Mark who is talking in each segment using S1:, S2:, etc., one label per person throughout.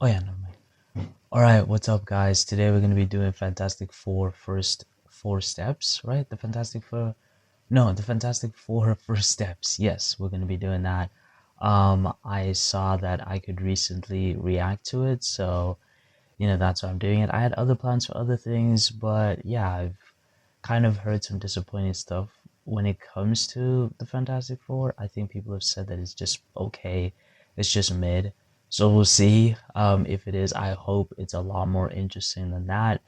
S1: Oh yeah, never mind. Alright, what's up guys? Today we're gonna be doing Fantastic Four first four steps, right? The Fantastic Four no, the Fantastic Four first steps. Yes, we're gonna be doing that. I saw that I could recently react to it, so that's why I'm doing it. I had other plans for other things, but yeah, I've kind of heard some disappointing stuff when it comes to the Fantastic Four. I think people have said that it's just okay, it's just mid. So we'll see if it is. I hope it's a lot more interesting than that.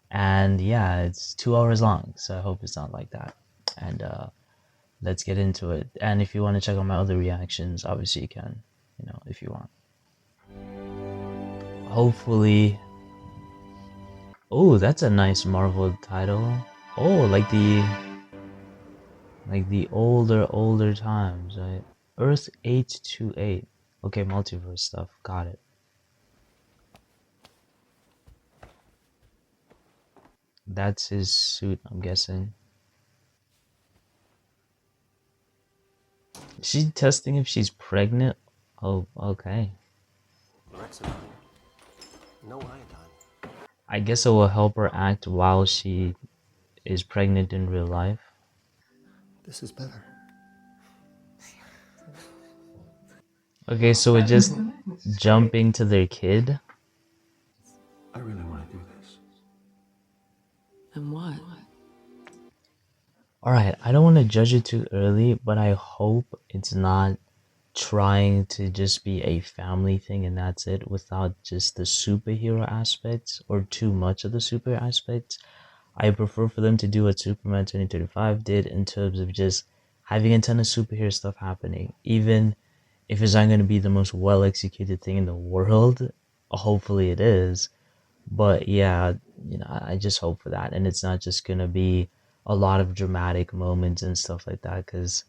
S1: And yeah, it's 2 hours long, so I hope it's not like that. And let's get into it. And if you want to check out my other reactions, obviously you can, if you want. Hopefully. Oh, that's a nice Marvel title. Oh, like the older times, right? Earth 828. Okay, multiverse stuff. Got it. That's his suit, I'm guessing. Is she testing if she's pregnant? Oh, okay.
S2: No iodine.
S1: I guess it will help her act while she is pregnant in real life.
S2: This is better.
S1: Okay, so we're just jumping to their kid.
S2: I really want to do this.
S3: And what?
S1: Alright, I don't want to judge it too early, but I hope it's not trying to just be a family thing and that's it, without just the superhero aspects or too much of the super aspects. I prefer for them to do what Superman 2035 did in terms of just having a ton of superhero stuff happening. Even if it's not going to be the most well executed thing in the world, hopefully it is. But yeah, I just hope for that. And it's not just going to be a lot of dramatic moments and stuff like that, because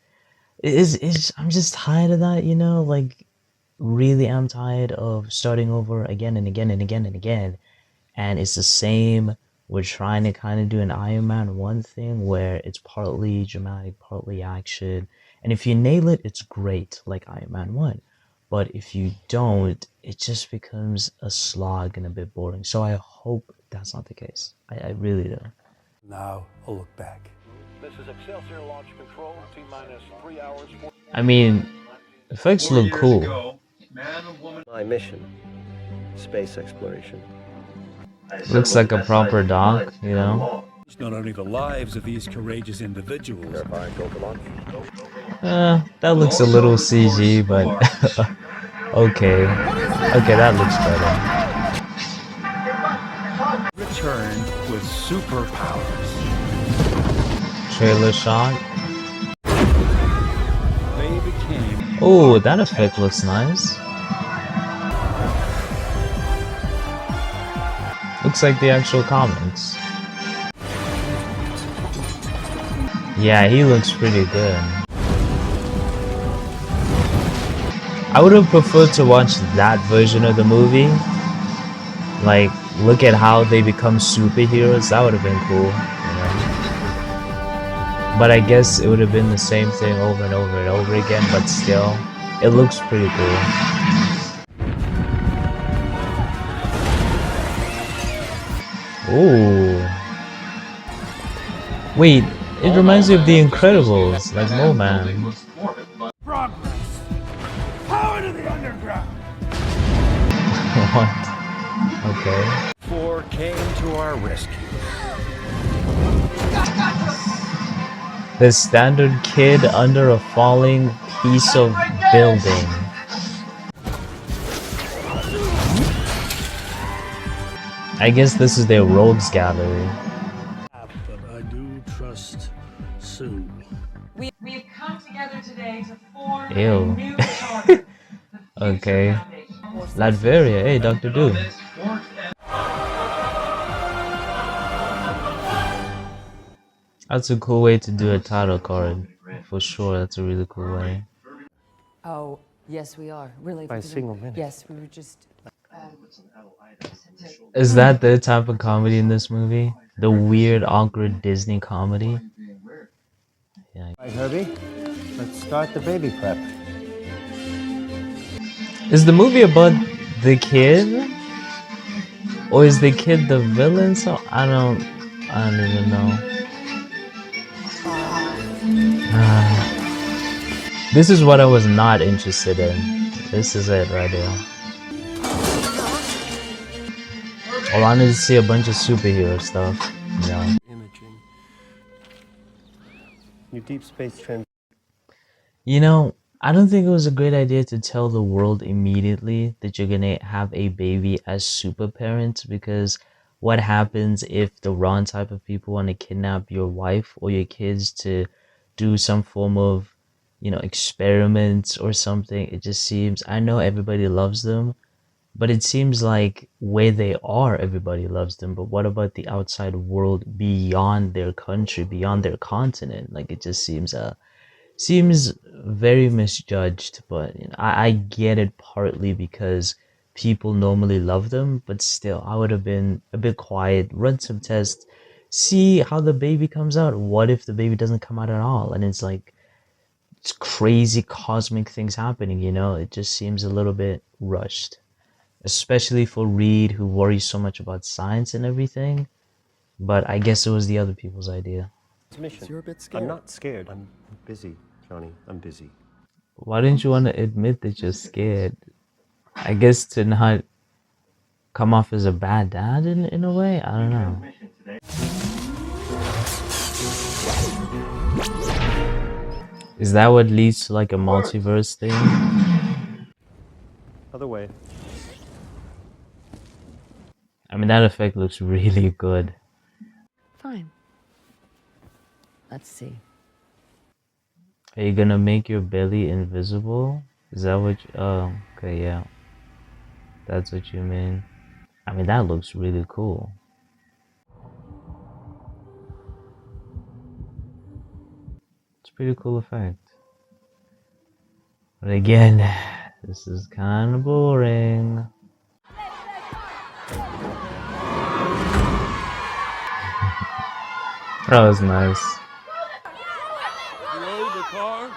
S1: I'm just tired of that, like really am tired of starting over again and again and again and again. And it's the same. We're trying to kind of do an Iron Man 1 thing where it's partly dramatic, partly action. And if you nail it, it's great, like Iron Man 1. But if you don't, it just becomes a slog and a bit boring. So I hope that's not the case. I really do.
S2: Now I'll look back.
S4: This is Excelsior Launch Control, T-minus 3 hours.
S1: I mean, effects look cool.
S2: My mission, space exploration.
S1: Looks like a proper doc,
S5: It's not only the lives of these courageous individuals.
S2: Verifying go for launch.
S1: That looks a little CG, but okay. Okay, that looks better.
S5: Return with superpowers.
S1: Trailer shot.
S5: They became
S1: Oh, that effect looks nice. Looks like the actual comics. Yeah, he looks pretty good. I would have preferred to watch that version of the movie. Like, look at how they become superheroes. That would have been cool. But I guess it would have been the same thing over and over and over again, but still, it looks pretty cool. Ooh. Wait, it reminds me of The Incredibles, like Moman.
S4: Progress! Power to the underground!
S1: What? Okay.
S5: four came to our rescue.
S1: The standard kid under a falling piece of building. I guess this is their rogues gallery.
S5: But I do trust Sue.
S6: We've come together today to form a
S1: Ew.
S6: new charter.
S1: Okay. Latveria, hey, Dr. Doom. That's a cool way to do a title card. For sure, that's a really cool way.
S3: Oh, yes, we are. Really.
S2: By a single minute.
S3: Yes, we were just.
S1: Is that the type of comedy in this movie? The weird, awkward Disney comedy? Yeah.
S2: All right, Herbie, let's start the baby prep.
S1: Is the movie about the kid? Or is the kid the villain? So I don't even know. This is what I was not interested in. This is it right here. All I wanted to see a bunch of superhero stuff. Yeah.
S2: Imaging. New deep space trend.
S1: You know, I don't think it was a great idea to tell the world immediately that you're gonna have a baby as super parents, because what happens if the wrong type of people want to kidnap your wife or your kids to do some form of, experiments or something? It just seems, I know everybody loves them, but it seems like where they are, everybody loves them. But what about the outside world beyond their country, beyond their continent? Like, it just seems very misjudged. But I get it, partly because people normally love them, but still, I would have been a bit quiet, run some tests, see how the baby comes out. What if the baby doesn't come out at all? And it's like, it's crazy cosmic things happening, It just seems a little bit rushed, especially for Reed, who worries so much about science and everything. But I guess it was the other people's idea.
S2: Mission. You're a bit scared. I'm not scared. I'm busy, Johnny. I'm busy.
S1: Why didn't you want to admit that you're scared? I guess to not come off as a bad dad in a way? I don't know. Is that what leads to like a multiverse thing?
S2: Other way.
S1: I mean, that effect looks really good.
S3: Fine. Let's see.
S1: Are you gonna make your belly invisible? Is that what you... Oh, okay, yeah. That's what you mean. I mean, that looks really cool. It's a pretty cool effect. But again, this is kind of boring. That was nice.
S5: Load the car.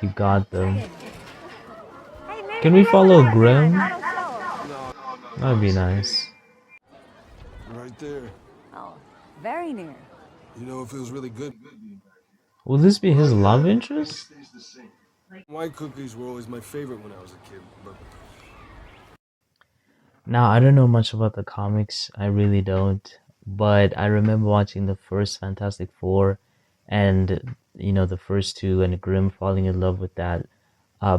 S1: You got them. Can we follow Grim? That'd be nice.
S7: Right there.
S3: Oh, very near.
S7: You know, it feels really good.
S1: Will this be his love interest?
S7: White cookies were always my favorite when I was a kid, but
S1: Now, I don't know much about the comics. I really don't. But I remember watching the first Fantastic Four and, the first two, and Grimm falling in love with that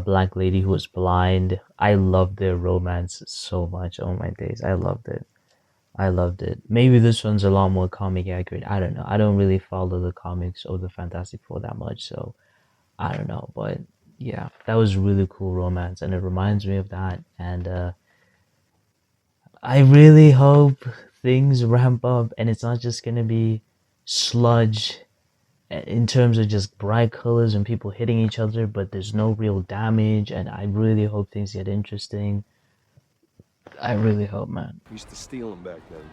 S1: black lady who was blind. I loved their romance so much. Oh my days. I loved it. I loved it. Maybe this one's a lot more comic accurate. I don't know. I don't really follow the comics or the Fantastic Four that much, so I don't know. But yeah, that was really cool romance, and it reminds me of that. And I really hope things ramp up and it's not just gonna be sludge in terms of just bright colors and people hitting each other, but there's no real damage. And I really hope things get interesting. I really hope, man.
S7: we used to steal them back then.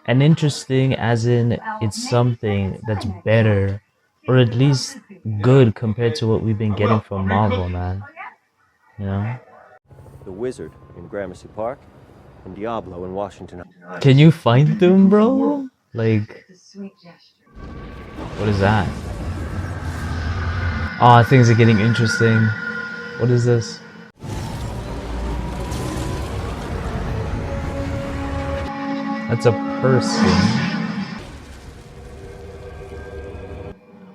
S1: And interesting as in it's something that's better, or at least good compared to what we've been getting from Marvel, man.
S2: The Wizard in Gramercy Park and Diablo in Washington.
S1: Can you find them, bro? Like, what is that? Oh, things are getting interesting. What is this? That's a person.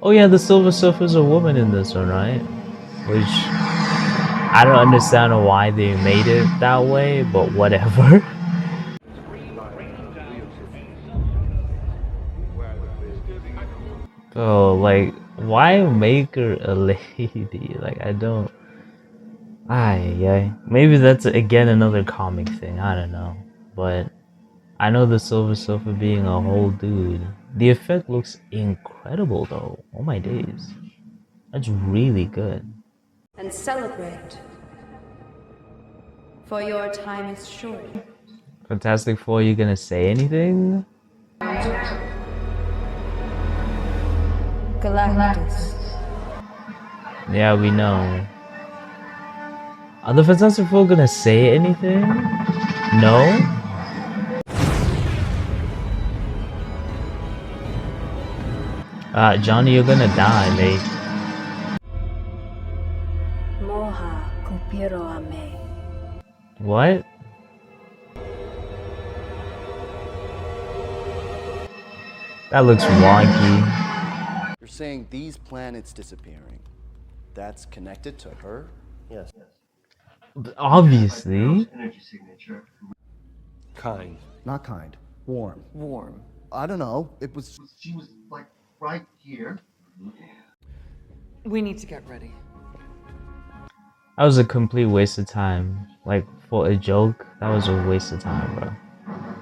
S1: Oh yeah, the Silver Surfer's a woman in this one, right? Which, I don't understand why they made it that way, but whatever. Oh, like, why make her a lady? Like, I don't... Ay. Maybe that's, again, another comic thing. I don't know. But I know the Silver Surfer being a whole dude. The effect looks incredible, though. Oh my days. That's really good.
S8: And celebrate, for your time is short.
S1: Fantastic Four, you gonna say anything?
S8: Galactus.
S1: Yeah, we know. Are the Fantastic Four gonna say anything? No? Johnny, you're gonna die, mate.
S8: Moha kupiro ame.
S1: What? That looks wonky.
S9: You're saying these planets disappearing, that's connected to her?
S2: Yes.
S1: Obviously.
S2: Kind.
S9: Not kind. Warm. Warm. I don't know. It was. She was like right here.
S6: We need to get ready.
S1: That was a complete waste of time. Like, for a joke, that was a waste of time, bro.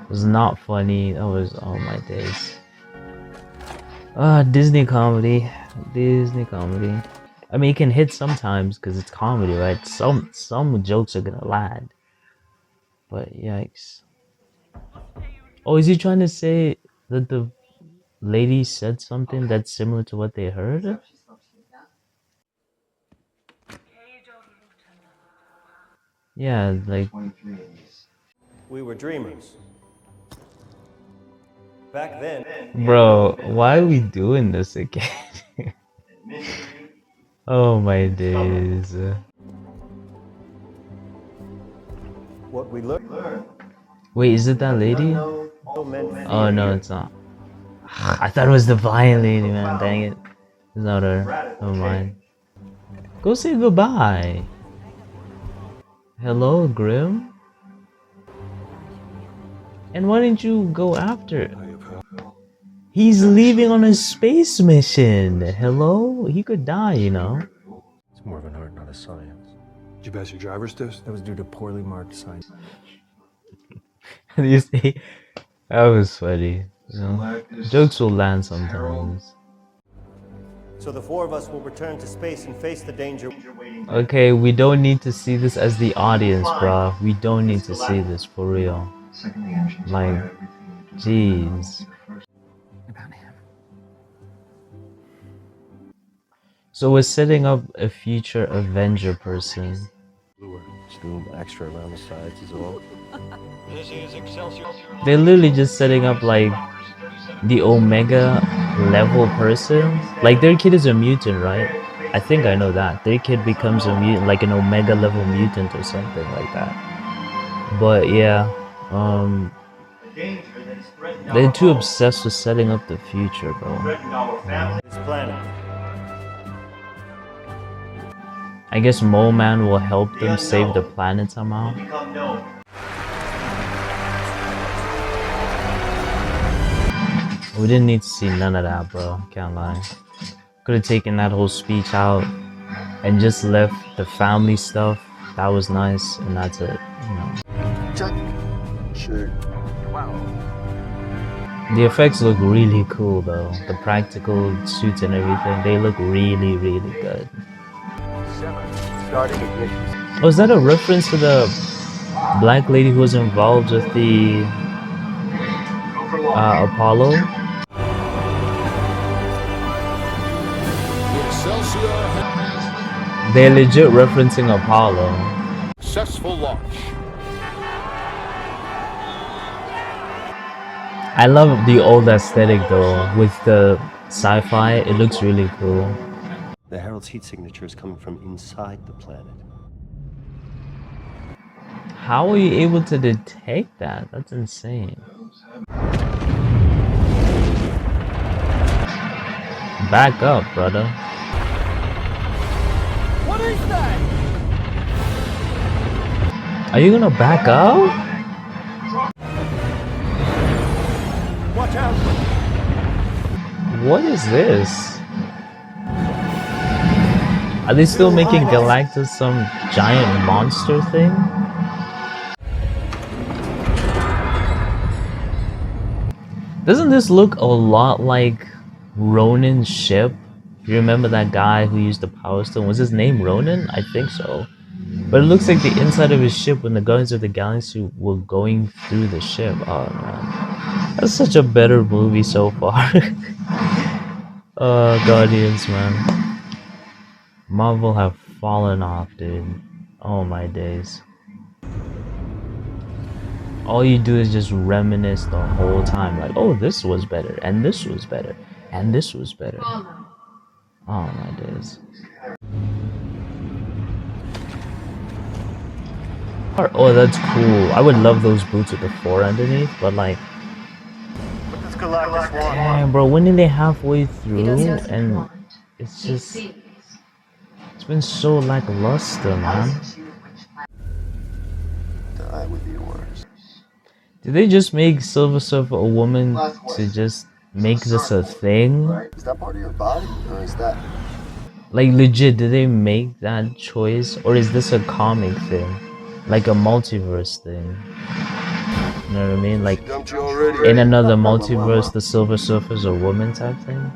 S1: It was not funny. That was, oh my days. Disney comedy. Disney comedy. I mean, it can hit sometimes because it's comedy, right? Some jokes are gonna land. But yikes. Oh, is he trying to say that the lady said something that's similar to what they heard? Yeah, like...
S2: We were dreamers. Back then...
S1: Bro, why are we doing this again? Oh my days.
S2: What we learned...
S1: Wait, is it that lady? Oh no, it's not. I thought it was the Vine lady, man. Dang it. It's not her. Never mind. Go say goodbye. Hello, Grim? And why didn't you go after? He's leaving on a space mission. Hello? He could die, you know.
S2: It's more of an art, not a science.
S7: Did you pass your driver's test?
S9: That was due to poorly marked signs.
S1: You see? That was funny. You know? Jokes will land sometimes.
S2: So the four of us will return to space and face the danger.
S1: Okay, we don't need to see this as the audience, bruh. We don't need to see this for real. Like, jeez. So we're setting up a future Avenger person.
S2: Just do extra around the sides as well.
S1: They're literally just setting up like the Omega level person. Like their kid is a mutant, right? I think I know that. Their kid becomes a mutant, like an Omega level mutant or something like that. But yeah, they're too obsessed with setting up the future, bro.
S2: This planet.
S1: I guess Mole Man will help them save the planet somehow. We didn't need to see none of that, bro. Can't lie. Could have taken that whole speech out and just left the family stuff. That was nice, and that's it. You know.
S9: Sure. Wow.
S1: The effects look really cool, though. The practical suits and everything, they look really, really good.
S9: Starting ignition.
S1: Oh, is that a reference to the black lady who was involved with the Apollo? They're legit referencing Apollo.
S4: Successful launch.
S1: I love the old aesthetic though, with the sci-fi. It looks really cool.
S2: The Herald's heat signature is coming from inside the planet.
S1: How are you able to detect that? That's insane. Back up, brother.
S6: What is that?
S1: Are you gonna back up?
S2: Watch out!
S1: What is this? Are they still making Galactus some giant monster thing? Doesn't this look a lot like Ronan's ship? You remember that guy who used the Power Stone? Was his name Ronan? I think so. But it looks like the inside of his ship when the Guardians of the Galaxy were going through the ship. Oh man. That's such a better movie so far. Guardians, man. Marvel have fallen off, dude. Oh my days. All you do is just reminisce the whole time, like, oh, this was better, and this was better, and this was better. Oh my days. Oh, that's cool. I would love those boots with the 4 underneath, but like, damn, bro, when are they halfway through? And it's just, it's been so lackluster, man.
S9: Die with your words.
S1: Did they just make Silver Surfer a woman to just make this a thing?
S9: Is that part of your body, or is that?
S1: Like, legit, did they make that choice? Or is this a comic thing? Like a multiverse thing? You know what I mean? Like, in another multiverse, the Silver Surfer's a woman type thing?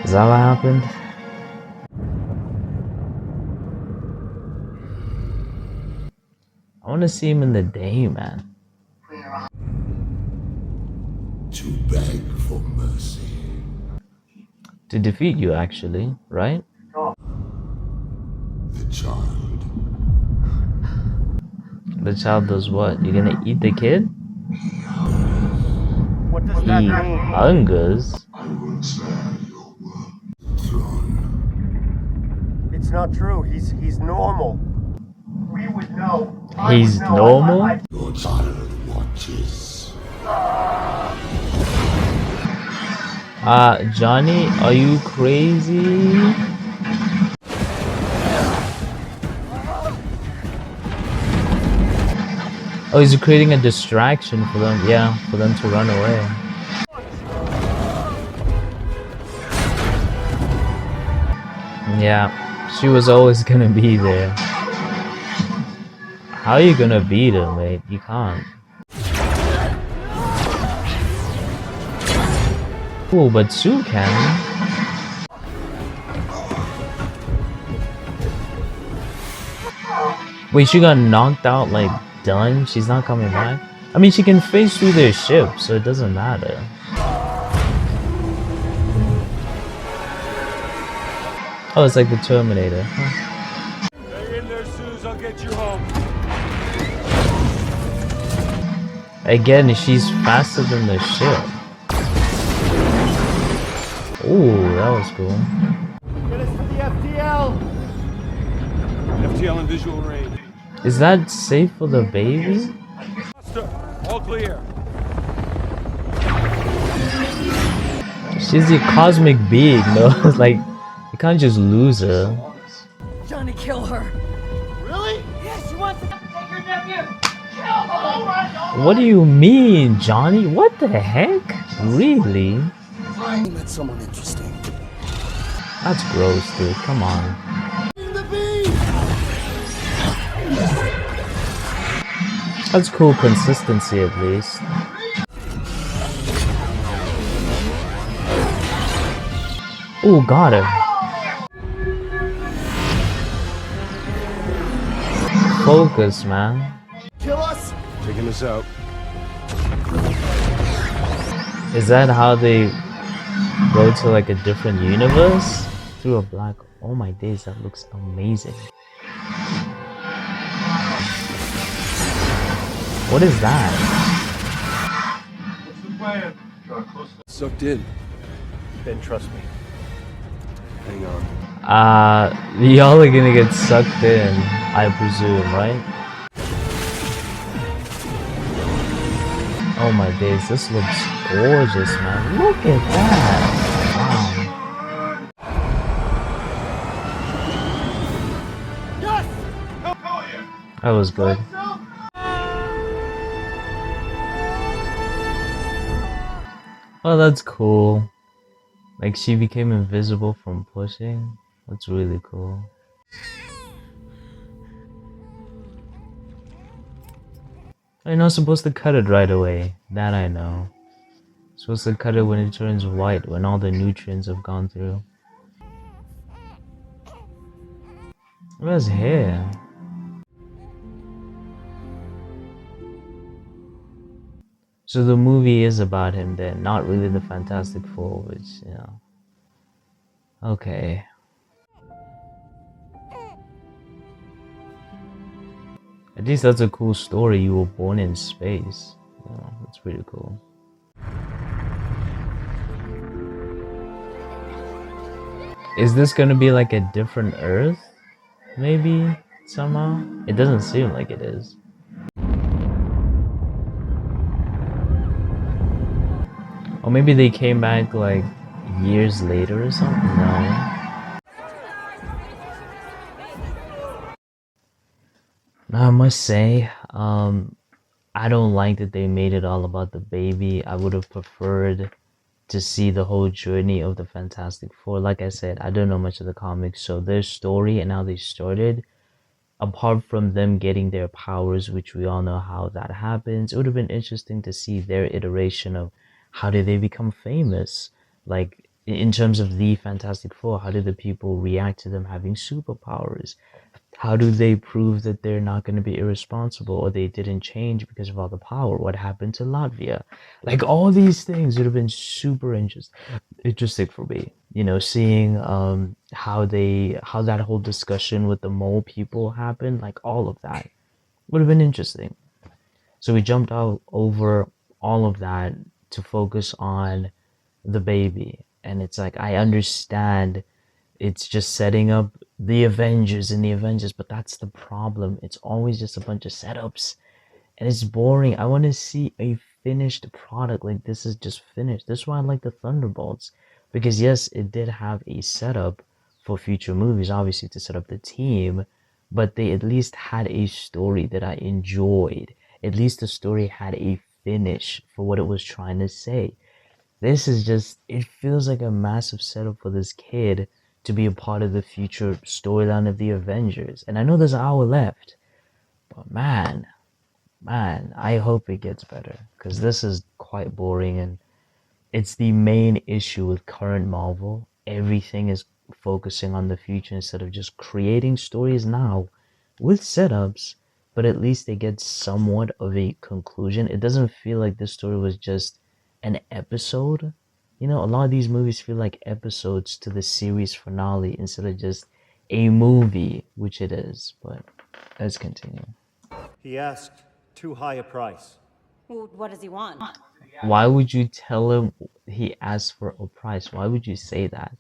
S1: Is that what happened? I want to see him in the day, man.
S10: To beg for mercy.
S1: To defeat you, actually, right?
S10: The child.
S1: The child does what? You're gonna eat the kid?
S2: What does that
S1: He
S2: mean?
S1: hungers?
S10: I will spare your throne.
S2: It's not true. He's normal. We would know.
S1: He's normal?
S10: Your child watches.
S1: Johnny, are you crazy? Oh, he's creating a distraction for them, yeah, for them to run away. Yeah, she was always gonna be there. How are you gonna beat him, mate? You can't. Cool, but Sue can. Wait, she got knocked out, like, done? She's not coming back? I mean, she can phase through their ship, so it doesn't matter. Oh, it's like the Terminator. Huh.
S5: Hang in there, Suze. I'll get you home.
S1: Again, she's faster than the ship. Ooh, that was cool.
S2: Get us to the FTL.
S5: FTL in visual range.
S1: Is that safe for the baby?
S5: All clear.
S1: She's a cosmic being, no? It's like, you can't just lose her.
S3: Johnny, kill her.
S6: Really? Yes, she wants to take your nephew. Kill her! Oh my God!
S1: What do you mean, Johnny? What the heck? Really?
S9: I met someone interesting.
S1: That's gross, dude. Come on. That's cool consistency, at least. Ooh, got her. Focus, man.
S2: Kill us.
S5: Taking us out.
S1: Is that how they go to like a different universe? Through a black... Oh my days, that looks amazing. What is that?
S7: What's the plan?
S5: Sucked in.
S2: Ben, trust me. Hang on.
S1: Y'all are gonna get sucked in, I presume, right? Oh my days, this looks gorgeous, man. Look at that. Wow. That was good. Oh, that's cool. Like, she became invisible from pushing. That's really cool. You're not supposed to cut it right away. That I know. You're supposed to cut it when it turns white, when all the nutrients have gone through. Look at his hair. So the movie is about him then, not really the Fantastic Four, which, you know. Okay. At least that's a cool story. You were born in space. Yeah, that's pretty cool. Is this gonna be like a different Earth? Maybe somehow? It doesn't seem like it is. Or maybe they came back like years later or something? No. Now, I must say, I don't like that they made it all about the baby. I would have preferred to see the whole journey of the Fantastic Four. Like I said, I don't know much of the comics, so their story and how they started, apart from them getting their powers, which we all know how that happens, it would have been interesting to see their iteration of how did they become famous? Like, in terms of the Fantastic Four, how did the people react to them having superpowers? How do they prove that they're not going to be irresponsible or they didn't change because of all the power? What happened to Latvia? Like, all these things would have been super interesting for me. You know, seeing how that whole discussion with the mole people happened, like all of that would have been interesting. So we jumped out over all of that to focus on the baby. And it's like, I understand it's just setting up the Avengers and the Avengers, but that's the problem. It's always just a bunch of setups and it's boring. I want to see a finished product. Like, this is just finished. That's why I like the Thunderbolts, because yes, it did have a setup for future movies, obviously to set up the team, but they at least had a story that I enjoyed. At least the story had a finish for what it was trying to say. This is just, it feels like a massive setup for this kid to be a part of the future storyline of the Avengers. And I know there's an hour left, but man, I hope it gets better, because this is quite boring, and it's the main issue with current Marvel. Everything is focusing on the future instead of just creating stories now with setups, but at least they get somewhat of a conclusion. It doesn't feel like this story was just an episode. You know, a lot of these movies feel like episodes to the series finale instead of just a movie, which it is. But let's continue.
S2: He asked too high a price.
S3: Well, what does he want?
S1: Why would you tell him he asked for a price? Why would you say that?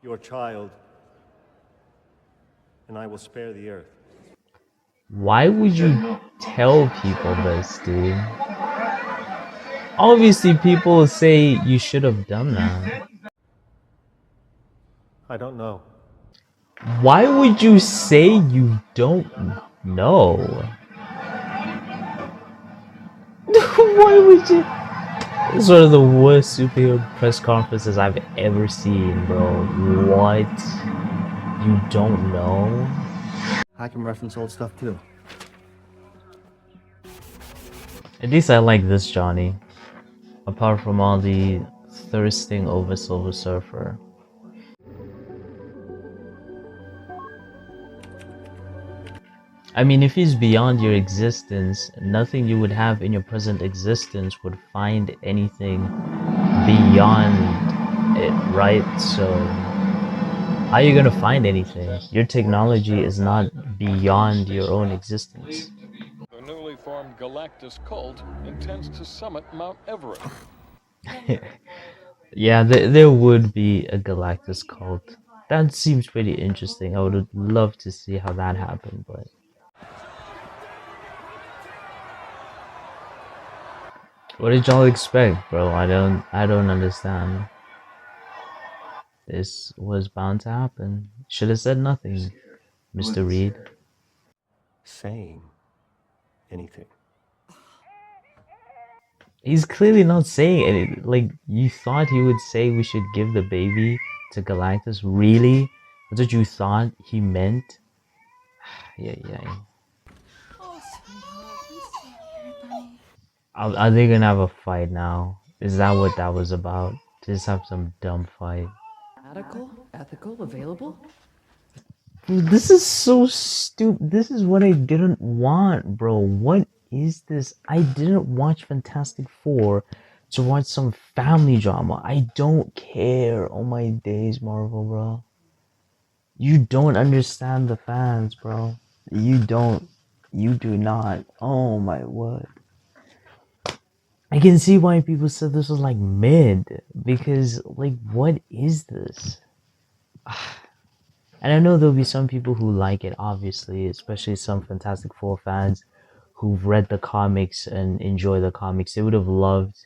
S2: Your child, and I will spare the earth.
S1: Why would you tell people this, dude? Obviously, people say you should have done that.
S2: I don't know.
S1: Why would you say you don't know? Why would you? This is one of the worst superhero press conferences I've ever seen, bro. What? You don't know?
S9: I can reference old stuff too.
S1: At least I like this Johnny. Apart from all the thirsting over Silver Surfer. I mean, if he's beyond your existence, nothing you would have in your present existence would find anything beyond it, right? So, how are you gonna find anything? Your technology is not beyond your own existence.
S4: The newly formed Galactus cult intends to summit Mount Everest.
S1: Yeah, there would be a Galactus cult. That seems pretty interesting. I would love to see how that happened, but... What did y'all expect, bro? I don't understand. This was bound to happen. Should have said nothing, Mr. Reed.
S2: Saying anything.
S1: He's clearly not saying anything. Like, you thought he would say we should give the baby to Galactus? Really? That's what you thought he meant? Yeah. Are they gonna have a fight now? Is that what that was about? Just have some dumb fight.
S3: Ethical, available?
S1: Dude, this is so stupid. This is what I didn't want, bro. What is this? I didn't watch Fantastic Four to watch some family drama. I don't care. Oh my days, Marvel, bro. You don't understand the fans, bro. You don't. You do not. Oh my word. I can see why people said this was like mid. Because, like, what is this? And I know there'll be some people who like it, obviously, especially some Fantastic Four fans who've read the comics and enjoy the comics. They would have loved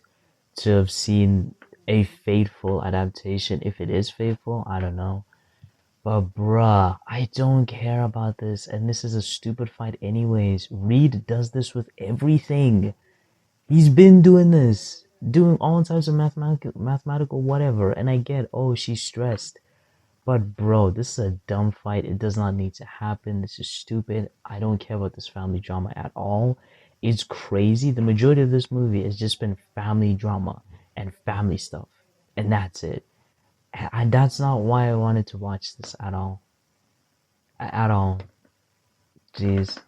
S1: to have seen a faithful adaptation. If it is faithful, I don't know. But bruh, I don't care about this, and this is a stupid fight anyways. Reed does this with everything. He's been doing this, doing all types of mathematical whatever, and I get, oh, she's stressed. But bro, this is a dumb fight. It does not need to happen. This is stupid. I don't care about this family drama at all. It's crazy. The majority of this movie has just been family drama and family stuff. And that's it. And that's not why I wanted to watch this at all. At all. Jeez.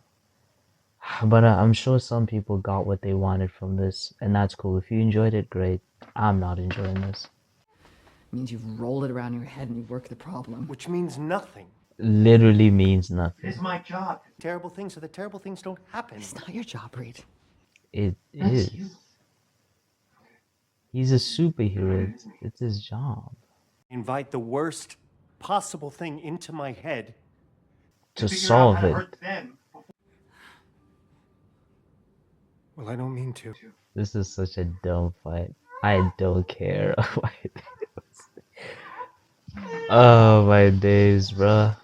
S1: But I'm sure some people got what they wanted from this. And that's cool. If you enjoyed it, great. I'm not enjoying this.
S3: Means you've rolled it around your head and you work the problem.
S2: Which means nothing.
S1: Literally means nothing.
S2: It's my job. Terrible things so that terrible things don't happen.
S3: It's not your job, Reed.
S1: It is. He's a superhero. It's his job.
S2: Invite the worst possible thing into my head
S1: To solve it.
S2: Well, I don't mean to.
S1: This is such a dumb fight. I don't care. Oh my days, bruh.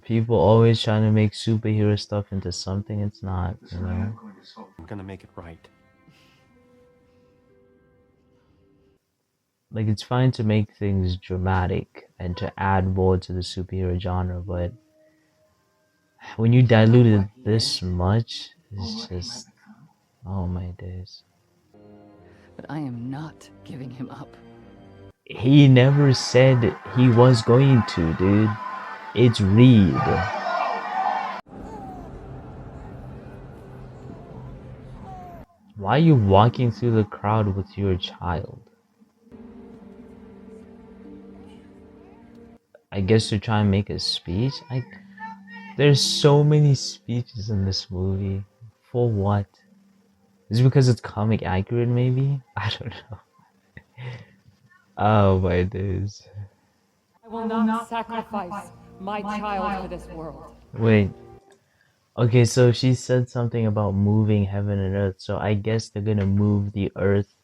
S1: People always trying to make superhero stuff into something it's not, you know?
S2: I'm gonna make it right.
S1: Like, it's fine to make things dramatic and to add more to the superhero genre, but when you dilute it this much, it's just... Oh my days.
S3: But I am not giving him up.
S1: He never said he was going to, dude. It's Reed. Why are you walking through the crowd with your child? I guess to try and make a speech? There's so many speeches in this movie. For what? Is it because it's comic accurate, maybe? I don't know. Oh my days.
S6: I will not sacrifice my child for this world.
S1: Wait. Okay, so she said something about moving heaven and earth. So I guess they're gonna move the earth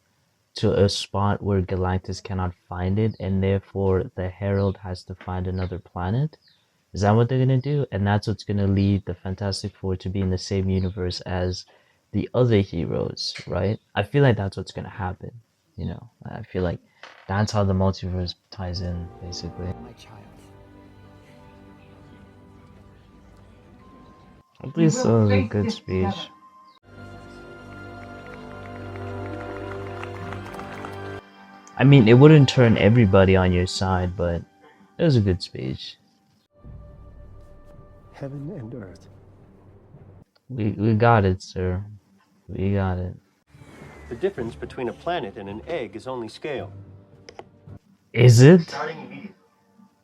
S1: to a spot where Galactus cannot find it, and therefore the Herald has to find another planet. Is that what they're gonna do? And that's what's gonna lead the Fantastic Four to be in the same universe as the other heroes, right? I feel like that's what's gonna happen. You know, I feel like that's how the multiverse ties in, basically.
S3: My child.
S1: At least that was a good speech. I mean, it wouldn't turn everybody on your side, but it was a good speech.
S2: Heaven and earth.
S1: We got it, sir. We got it.
S2: The difference between a planet and an egg is only scale.
S1: Is it?
S2: Starting immediately,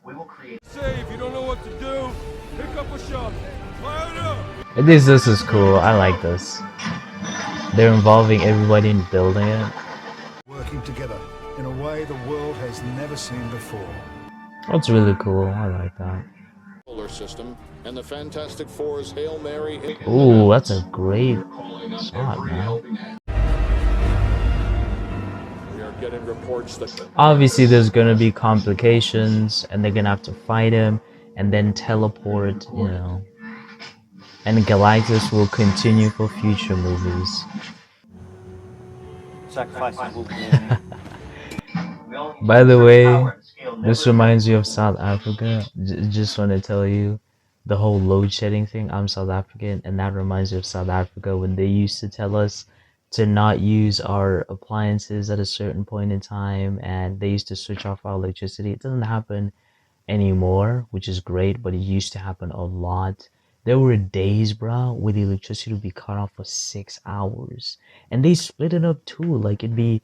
S2: we will create.
S7: Say, if you don't know what to do, pick up a shovel. Fire it up!
S1: At least this is cool. I like this. They're involving everybody in building it.
S5: Working together in a way the world has never seen before.
S1: That's really cool. I like that.
S11: Solar system and the Fantastic Four's Hail Mary.
S1: Ooh, that's a great shot, man.
S11: We are getting reports that
S1: Obviously, there's gonna be complications, and they're gonna have to fight him, and then teleport, you know. And Galactus will continue for future movies.
S2: Sacrifices will be made.
S1: By the way, this reminds me of South Africa. Just want to tell you, the whole load shedding thing. I'm South African, and that reminds me of South Africa when they used to tell us to not use our appliances at a certain point in time, and they used to switch off our electricity. It doesn't happen anymore, which is great, but it used to happen a lot. There were days, bro, where the electricity would be cut off for 6 hours, and they split it up too. Like, it'd be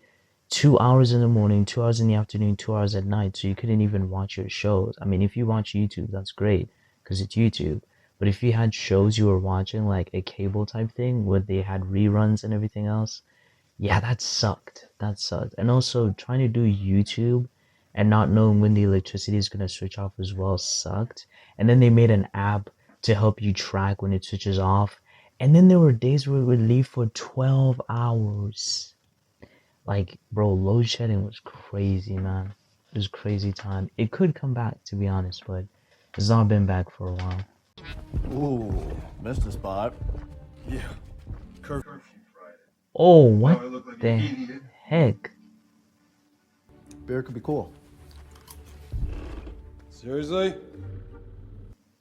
S1: 2 hours in the morning, 2 hours in the afternoon, 2 hours at night, so you couldn't even watch your shows. I mean, if you watch YouTube, that's great because it's YouTube, But if you had shows you were watching, like a cable type thing, where they had reruns and everything else, yeah, that sucked. That sucked. And also trying to do YouTube and not knowing when the electricity is gonna switch off as well sucked. And then they made an app to help you track when it switches off. And then there were days where it would leave for 12 hours. Like, bro, load shedding was crazy, man. It was crazy time. It could come back, to be honest, but it's not been back for a while.
S9: Ooh, missed a spot.
S7: Yeah. Curfew.
S1: Oh, what the heck?
S9: Beer could be cool.
S7: Seriously?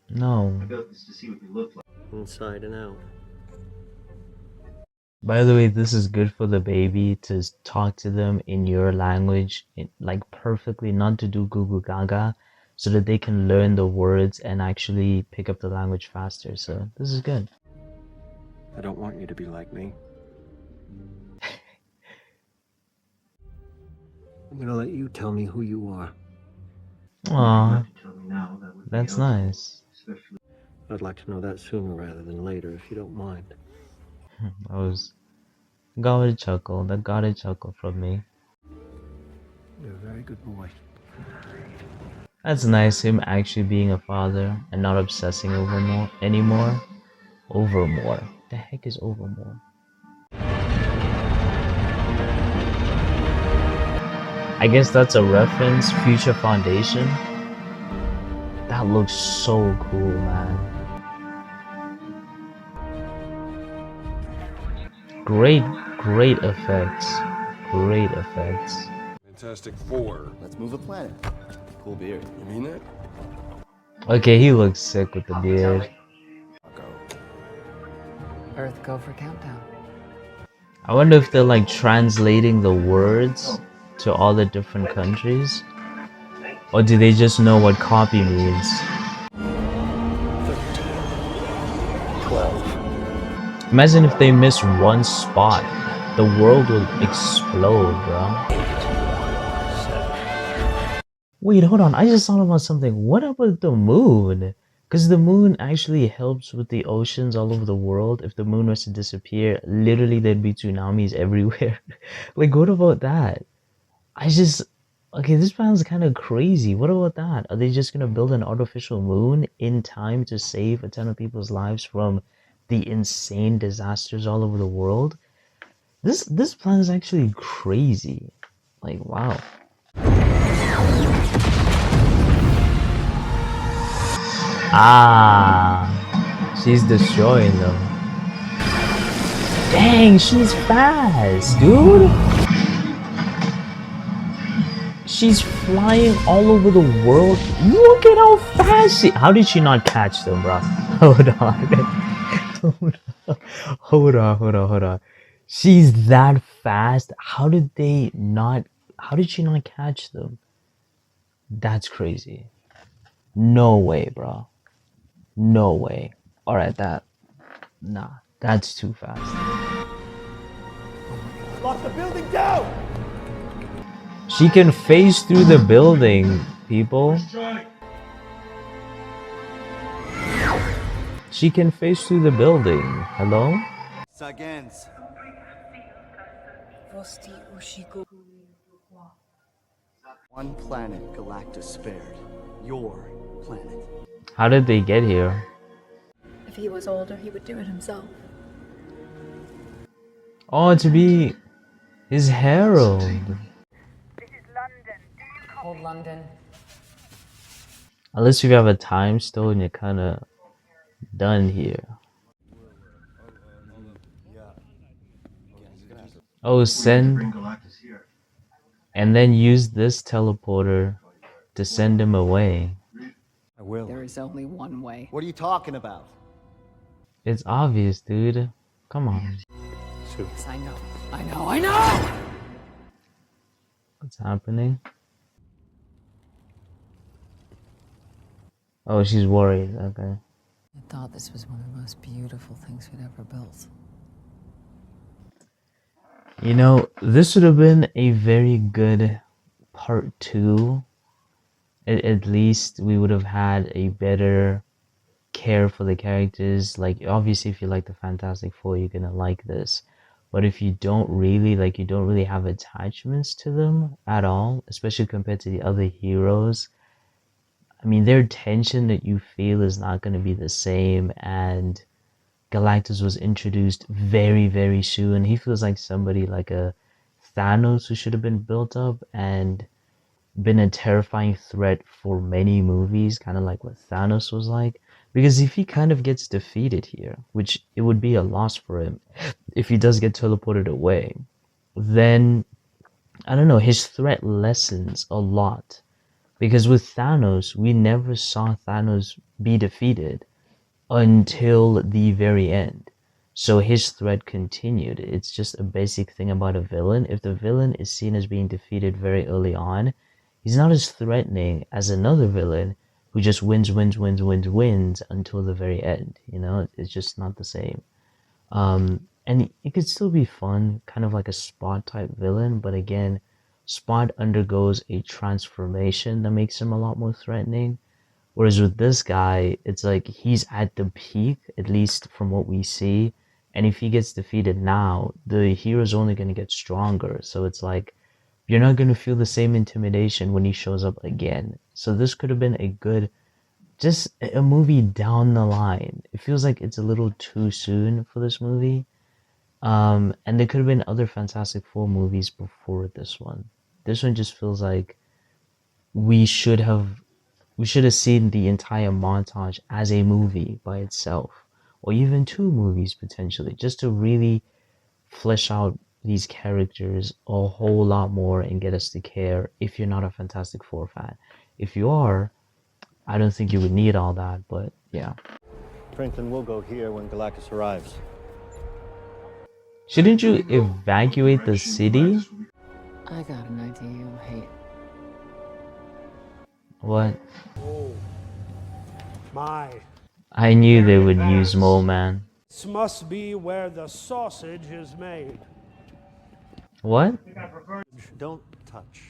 S1: No.
S2: built this to see what they look like.
S12: Inside and out.
S1: By the way, this is good for the baby to talk to them in your language, like perfectly, not to do Google Gaga, so that they can learn the words and actually pick up the language faster. So this is good.
S12: I don't want you to be like me. I'm gonna let you tell me who you are.
S1: Aw, that's nice.
S12: I'd like to know that sooner rather than later, if you don't mind.
S1: That was got a chuckle. That got a chuckle from me.
S12: You're a very good boy.
S1: That's nice. Him actually being a father and not obsessing over more anymore. Overmore. The heck is Overmore? I guess that's a reference. Future Foundation. That looks so cool, man. Great effects. Great effects.
S7: Fantastic Four.
S9: Let's move a planet. Cool beard.
S7: You mean that?
S1: Okay, he looks sick with the beard.
S3: Earth, go for countdown.
S1: I wonder if they're like translating the words to all the different countries, or do they just know what copy means?
S12: 12.
S1: Imagine if they miss one spot, the world will explode, bro. Wait, hold on, I just thought about something. What about the moon? Because the moon actually helps with the oceans all over the world. If the moon was to disappear, literally there'd be tsunamis everywhere. Like, what about that? Okay, this sounds kind of crazy. What about that? Are they just gonna build an artificial moon in time to save a ton of people's lives from the insane disasters all over the world? This plan is actually crazy. Like, wow. Ah, she's destroying them. Dang, she's fast, dude. She's flying all over the world. Look at how fast she... How did she not catch them, bro? Hold on. Hold on. She's that fast. How did she not catch them? That's crazy. No way, bro. No way. Alright, nah, that's too fast.
S2: Lock the building down!
S1: She can phase through the building, people. She can phase through the building. Hello?
S9: Sagens. One planet Galactus spared. Your planet.
S1: How did they get here?
S8: If he was older, he would do it himself.
S1: Oh, to be his herald.
S3: Hold London.
S1: Unless you have a time stone, you're kind of done here. Oh, send. And then use this teleporter to send him away.
S9: I will.
S3: There is only one way.
S9: What are you talking about?
S1: It's obvious, dude. Come on.
S3: Yes, I know!
S1: What's happening? Oh, she's worried. Okay.
S3: I thought this was one of the most beautiful things we'd ever built.
S1: You know, this would have been a very good part 2. At least we would have had a better care for the characters. Like, obviously, if you like the Fantastic Four, you're gonna like this. But if you don't really like, you don't really have attachments to them at all, especially compared to the other heroes. I mean, their tension that you feel is not going to be the same. And Galactus was introduced very, very soon. He feels like somebody like a Thanos who should have been built up and been a terrifying threat for many movies, kind of like what Thanos was like. Because if he kind of gets defeated here, which it would be a loss for him if he does get teleported away, then I don't know, his threat lessens a lot. Because with Thanos, we never saw Thanos be defeated until the very end. So his threat continued. It's just a basic thing about a villain. If the villain is seen as being defeated very early on, he's not as threatening as another villain who just wins until the very end. You know, it's just not the same. And it could still be fun, kind of like a Spot type villain, but again, Spot undergoes a transformation that makes him a lot more threatening. Whereas with this guy, it's like he's at the peak, at least from what we see. And if he gets defeated now, the hero's only going to get stronger. So it's like, you're not going to feel the same intimidation when he shows up again. So this could have been a good, just a movie down the line. It feels like it's a little too soon for this movie. And there could have been other Fantastic Four movies before this one. This one just feels like we should have seen the entire montage as a movie by itself, or even two movies potentially, just to really flesh out these characters a whole lot more and get us to care if you're not a Fantastic Four fan. If you are, I don't think you would need all that, but yeah.
S12: Franklin will go here when Galactus arrives.
S1: Shouldn't you evacuate the city?
S3: I got an idea you'll hate.
S1: What?
S2: Oh, my.
S1: I knew they would use Mole Man.
S2: This must be where the sausage is made.
S1: What?
S12: Don't touch.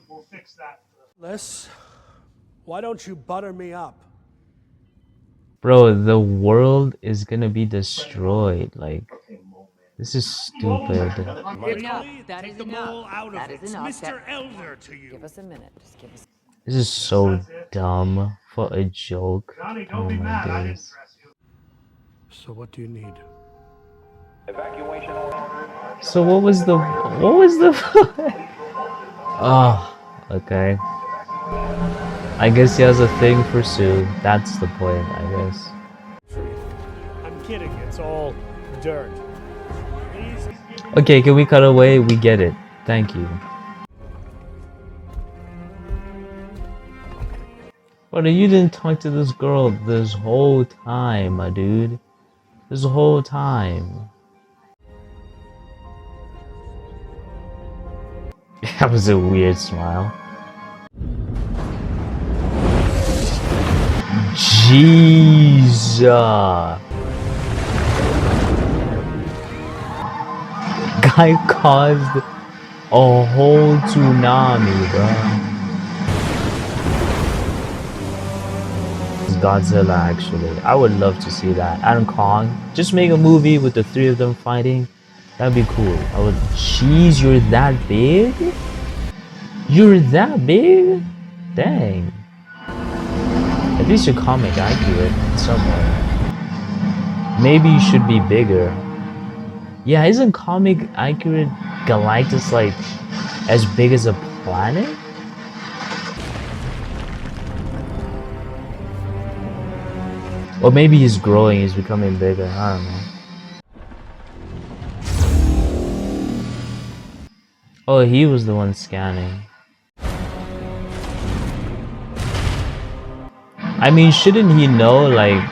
S2: We'll fix that. Les, why don't you butter me up?
S1: Bro, the world is gonna be destroyed. Like, this is stupid.
S3: That is enough. That is enough.
S2: Mr. Elder to you.
S3: Give us a minute. Just give us.
S1: This is so dumb for a joke. Oh my days.
S2: So what do you need?
S1: So what was the oh, okay. I guess he has a thing for Sue. That's the point, I guess.
S2: I'm kidding. It's all dirt. Please.
S1: Okay, can we cut away? We get it. Thank you. But you didn't talk to this girl this whole time, my dude. This whole time. That was a weird smile. Jesus. Guy caused a whole tsunami, bro. Godzilla, actually. I would love to see that. And Kong. Just make a movie with the three of them fighting. That'd be cool. I would. Jeez, you're that big? You're that big? Dang. At least you're comic accurate somewhere. Maybe you should be bigger. Yeah, isn't comic accurate Galactus like as big as a planet? Or maybe he's growing, he's becoming bigger, I don't know. Oh, he was the one scanning. I mean, shouldn't he know, like,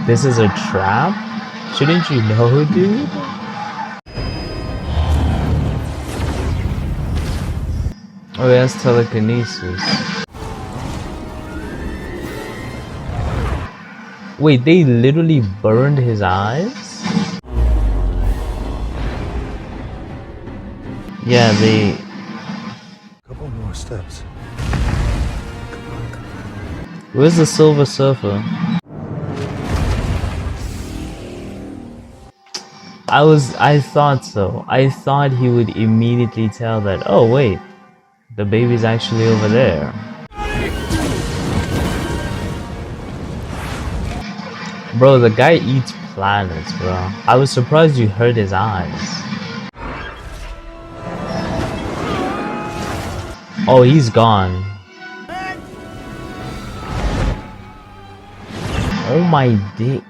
S1: this is a trap? Shouldn't you know, dude? Oh, that's telekinesis. Wait, they literally burned his eyes? Yeah, they...
S5: Couple more steps.
S1: Where's the Silver Surfer? I thought so. I thought he would immediately tell that, oh wait, the baby's actually over there. Bro, the guy eats planets, bro. I was surprised you hurt his eyes. Oh, he's gone. Oh my dick.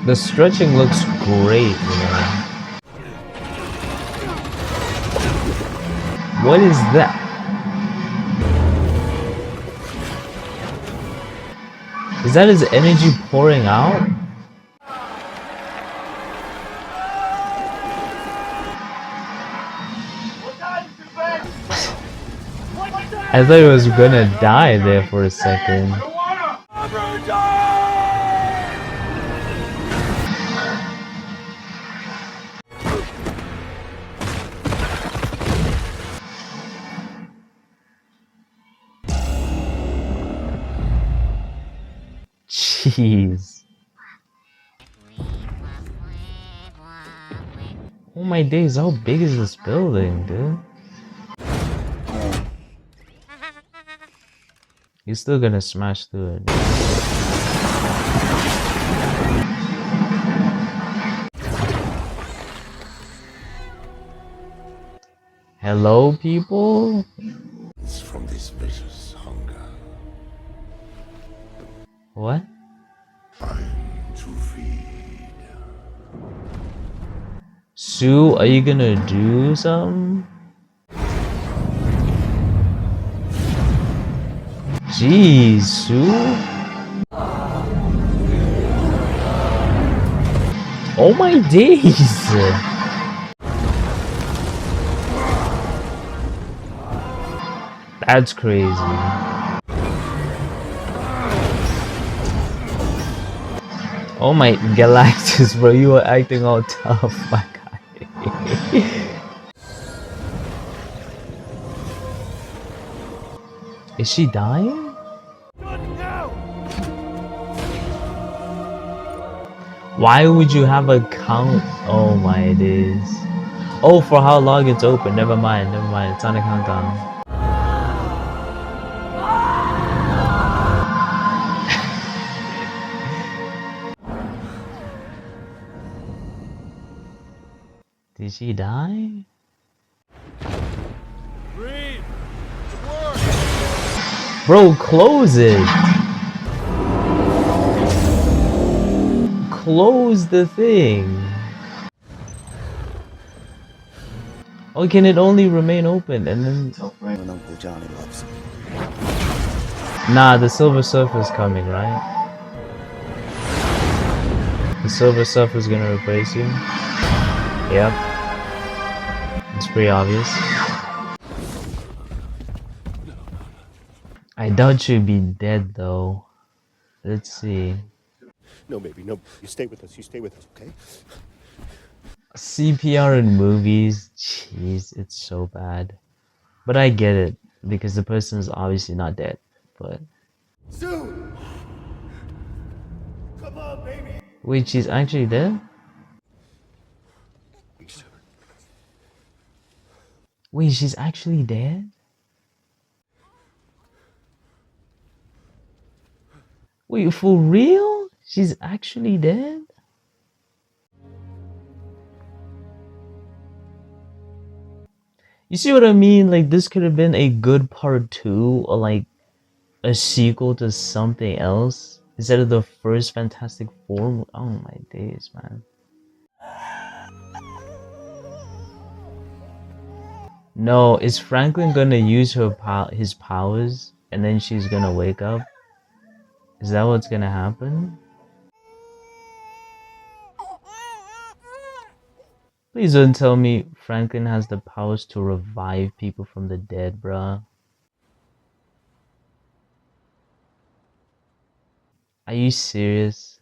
S1: The stretching looks great, man. What is that? Is that his energy pouring out? I thought he was gonna die there for a second. Jeez. Oh my days, how big is this building, dude? He's still gonna smash through it. Hello, people?
S10: It's from this vicious hunger.
S1: What?
S10: Time to feed.
S1: Sue, are you gonna do something? Jeez, Sue. Oh my days. That's crazy. Oh my Galactus, bro, you were acting all tough, my guy. Is she dying? Why would you have a count? Oh my days. Oh, for how long it's open. Never mind, never mind. It's on a countdown. Did she die? Bro, close it! Close the thing! Oh, can it only remain open and then...
S9: Uncle Johnny loves him.
S1: Nah, the Silver Surfer's coming, right? The Silver Surfer's gonna replace you? Yep. It's pretty obvious. I doubt she'd be dead though. Let's see.
S2: No, baby, no. You stay with us. You stay with us, okay?
S1: CPR in movies, jeez, it's so bad. But I get it, because the person is obviously not dead, but...
S2: Sue! Come on, baby!
S1: Wait, she's actually dead? Wait, she's actually dead? Wait, for real? She's actually dead? You see what I mean? Like, this could have been a good part 2, or like a sequel to something else instead of the first Fantastic Four. Oh my days, man. No, is Franklin gonna use his powers and then she's gonna wake up? Is that what's gonna happen? Please don't tell me Franklin has the powers to revive people from the dead, bruh. Are you serious?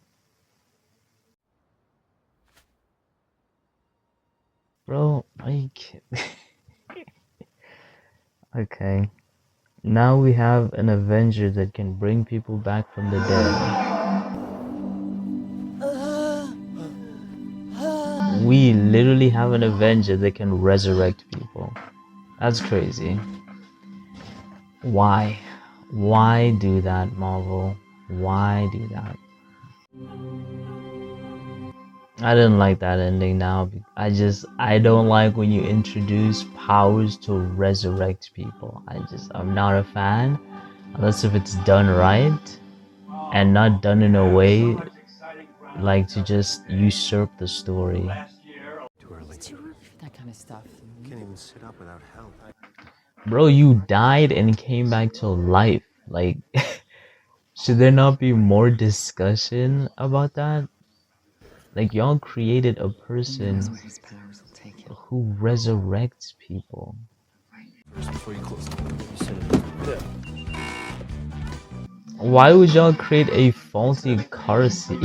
S1: Bro, are you kidding? Okay. Now we have an Avenger that can bring people back from the dead. We literally have an Avenger that can resurrect people. That's crazy. Why? Why do that, Marvel? Why do that? I didn't like that ending now. I don't like when you introduce powers to resurrect people. I'm not a fan. Unless if it's done right and not done in a way like to just usurp the story.
S3: It's too early for that kind of stuff.
S7: Can't even sit up without help.
S1: Bro, you died and came back to life. Like, should there not be more discussion about that? Like, y'all created a person who resurrects people.
S7: Before you close.
S1: Why would y'all create a faulty car seat?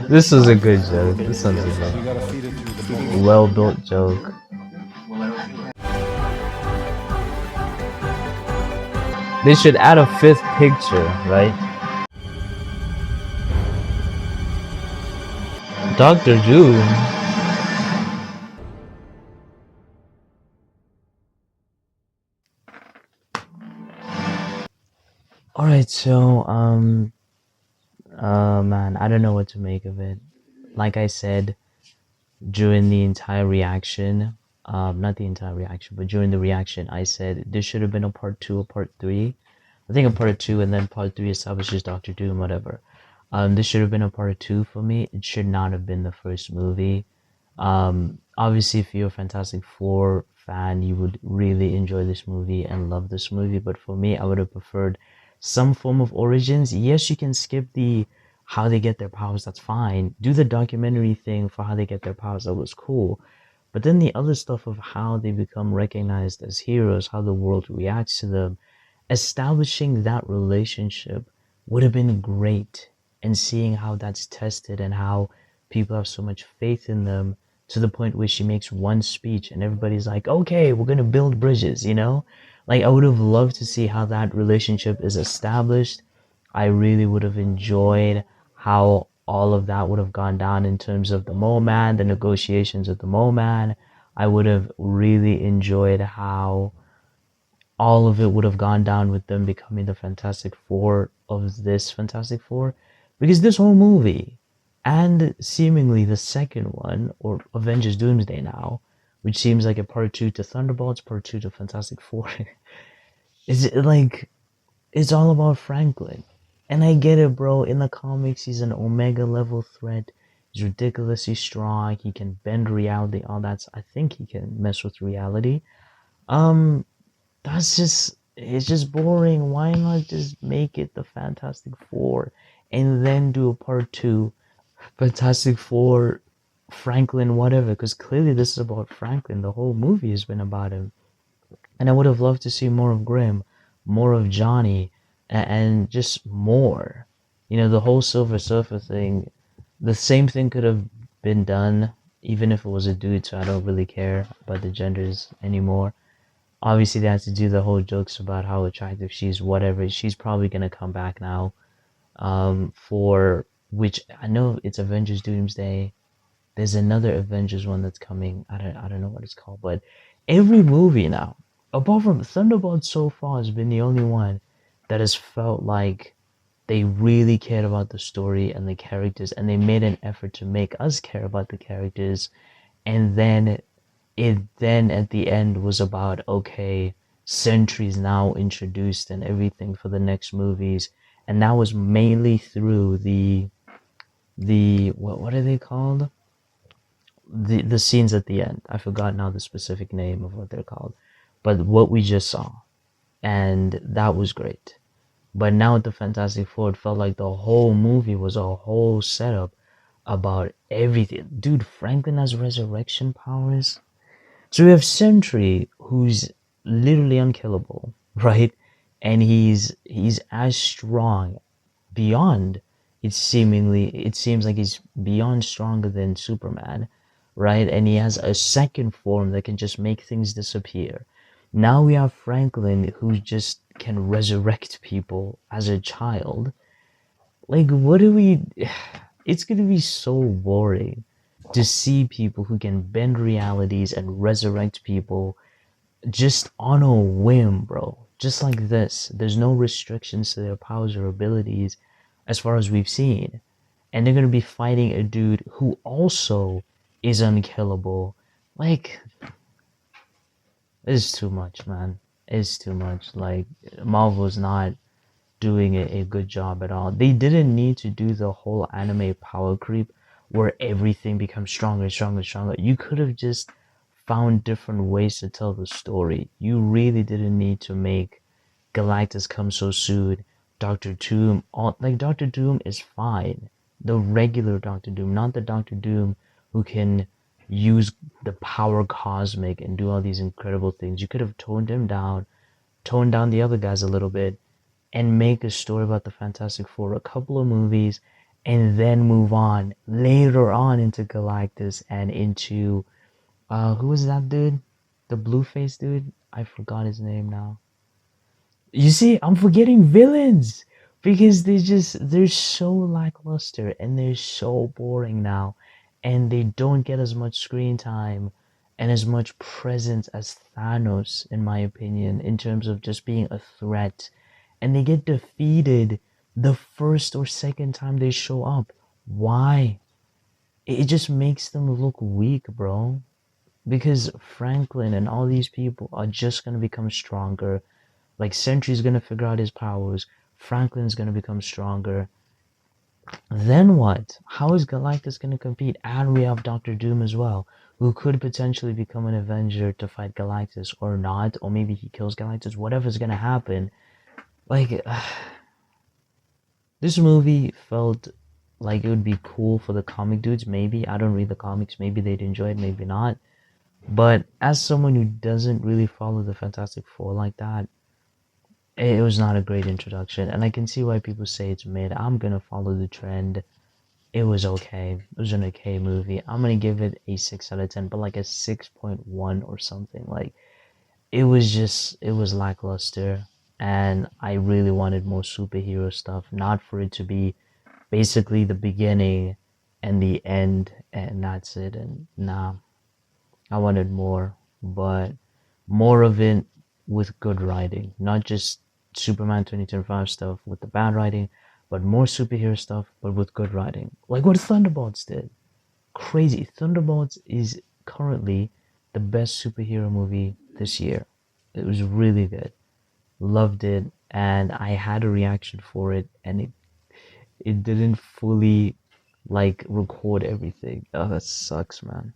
S1: This was a good joke. This one's a well-built joke. They should add a 5th picture, right? Dr. Doom. Alright, so, man, I don't know what to make of it. Like I said, during the entire reaction, not the entire reaction, but during the reaction, I said there should have been a part 2 or part 3. I think a part 2 and then part 3 establishes Doctor Doom, whatever. This should have been a part 2 for me. It should not have been the first movie. Obviously, if you're a Fantastic Four fan, you would really enjoy this movie and love this movie. But for me, I would have preferred some form of origins. Yes, you can skip the how they get their powers, that's fine. Do the documentary thing for how they get their powers, that was cool. But then the other stuff of how they become recognized as heroes, how the world reacts to them, establishing that relationship would have been great. And seeing how that's tested and how people have so much faith in them to the point where she makes one speech and everybody's like, okay, we're going to build bridges, you know? Like, I would have loved to see how that relationship is established. I really would have enjoyed how all of that would have gone down in terms of the Mole Man, the negotiations with the Mole Man. I would have really enjoyed how all of it would have gone down with them becoming the Fantastic Four of this Fantastic Four. Because this whole movie, and seemingly the second one, or Avengers Doomsday now, which seems like a part 2 to Thunderbolts, part 2 to Fantastic Four, it's all about Franklin. And I get it, bro. In the comics, he's an Omega level threat. He's ridiculously strong. He can bend reality. All that. I think he can mess with reality. It's just boring. Why not just make it the Fantastic Four and then do a part 2, Fantastic Four, Franklin, whatever? Because clearly this is about Franklin. The whole movie has been about him. And I would have loved to see more of Grimm, more of Johnny, and just more. You know, the whole Silver Surfer thing, the same thing could have been done, even if it was a dude, so I don't really care about the genders anymore. Obviously, they had to do the whole jokes about how attractive she's, whatever. She's probably going to come back now. For which, I know it's Avengers Doomsday. There's another Avengers one that's coming. I don't know what it's called, but every movie now, apart from Thunderbolts so far, has been the only one that has felt like they really cared about the story and the characters, and they made an effort to make us care about the characters. And then at the end was about, okay, Sentry's now introduced and everything for the next movies, and that was mainly through the what are they called? The scenes at the end. I forgot now the specific name of what they're called, but what we just saw, and that was great. But now with the Fantastic Four, it felt like the whole movie was a whole setup about everything. Dude, Franklin has resurrection powers. So we have Sentry, who's literally unkillable, right? And he's as strong beyond it seems like he's beyond stronger than Superman, right? And he has a second form that can just make things disappear. Now we have Franklin, who just can resurrect people as a child. Like, what do we... It's gonna be so boring to see people who can bend realities and resurrect people just on a whim, bro. Just like this. There's no restrictions to their powers or abilities as far as we've seen. And they're gonna be fighting a dude who also is unkillable. Like, it's too much, man. It's too much. Like, Marvel's not doing a good job at all. They didn't need to do the whole anime power creep where everything becomes stronger, stronger, stronger. You could have just found different ways to tell the story. You really didn't need to make Galactus come so soon. Doctor Doom, like Doctor Doom is fine. The regular Doctor Doom, not the Doctor Doom who can use the power cosmic and do all these incredible things. You could have toned down the other guys a little bit, and make a story about the Fantastic Four, a couple of movies, and then move on later on into Galactus and into who was that dude? The blue face dude? I forgot his name now. You see, I'm forgetting villains because they're so lackluster and they're so boring now, and they don't get as much screen time and as much presence as Thanos, in my opinion, in terms of just being a threat. And they get defeated the first or second time they show up. Why? It just makes them look weak, bro. Because Franklin and all these people are just going to become stronger. Like, Sentry's going to figure out his powers. Franklin's going to become stronger. Then what? How is Galactus going to compete? And we have Doctor Doom as well, who could potentially become an Avenger to fight Galactus or not. Or maybe he kills Galactus. Whatever's going to happen. Like, this movie felt like it would be cool for the comic dudes, maybe. I don't read the comics. Maybe they'd enjoy it, maybe not. But as someone who doesn't really follow the Fantastic Four like that, it was not a great introduction. And I can see why people say it's mid. I'm gonna follow the trend. It was okay. It was an okay movie. I'm gonna give it a 6 out of 10, but like a 6.1 or something. Like, it was lackluster. And I really wanted more superhero stuff, not for it to be basically the beginning and the end, and that's it. And nah, I wanted more, but more of it with good writing, not just Superman 2025 stuff with the bad writing, but more superhero stuff, but with good writing, like what Thunderbolts did. Crazy. Thunderbolts is currently the best superhero movie this year. It was really good. Loved it, and I had a reaction for it, and it didn't fully like record everything. Oh, that sucks, man.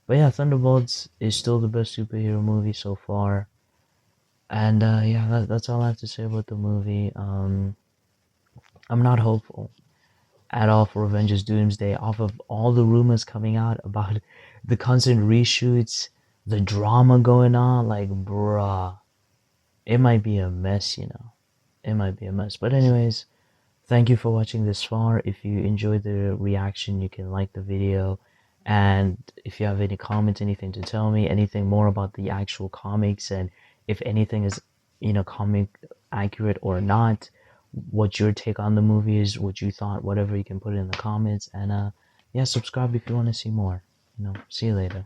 S1: But yeah, Thunderbolts is still the best superhero movie so far. And yeah, that's all I have to say about the movie. I'm not hopeful at all for Avengers Doomsday off of all the rumors coming out about the constant reshoots, the drama going on. Like, bruh, it might be a mess, you know. It might be a mess. But anyways, thank you for watching this far. If you enjoyed the reaction, you can like the video. And if you have any comments, anything to tell me, anything more about the actual comics, and if anything is, you know, comic accurate or not, what your take on the movie is, what you thought, whatever, you can put it in the comments. And yeah, subscribe if you want to see more. You know, see you later.